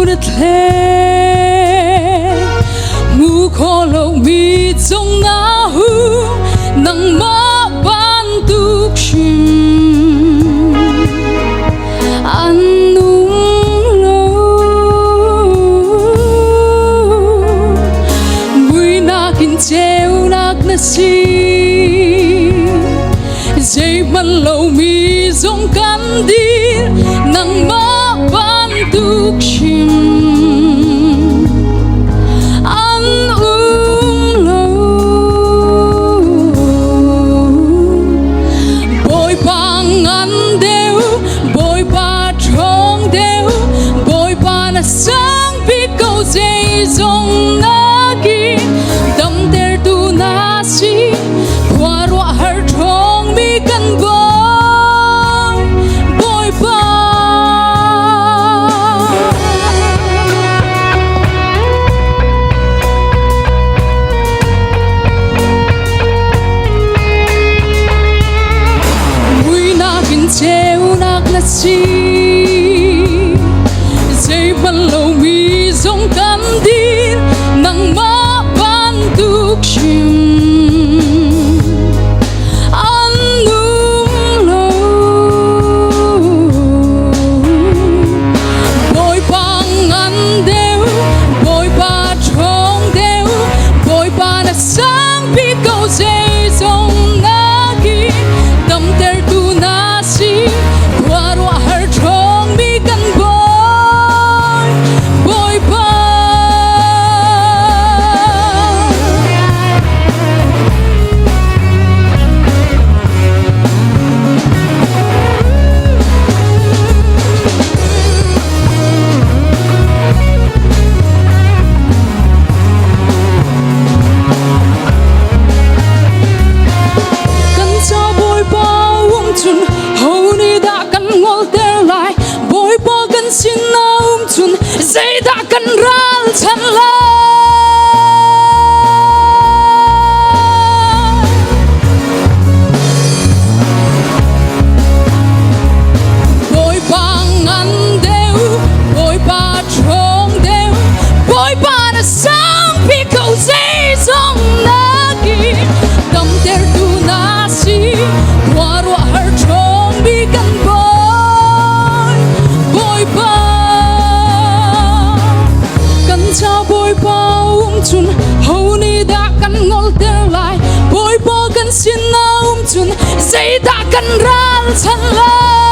đất lệ mu khó lâu mi trong ngã hư nắng má ban tục chim ăn nung lâu mùi na kinh treo nạc na si dây man lâu mi trong căn đi nắng má ban tục chim sang biết câu dây dòng na ki đâm ter tu na si qua rua har thong mi kan boy boy ba mui na kin cheu nak na si lâu mi giống cắm đi nắng má ban tục chim ăn nung lâu bồi băng ăn đều bồi ba trông đều bồi ba là sáng biết câu dây dòng na ki đâm ter tu na si qua rua har trông mi kan xin chun dây đã cần ran chân la bồi băng ăn đều bồi ba trông đều bồi ba đã sáng bị câu dây dòng na ki đâm ter tu na si qua rua har trông bị căn cha bồi bao chun hầu ni đã căn ngol tel lại bồi bao căn xin na chun dây đã căn ran chân la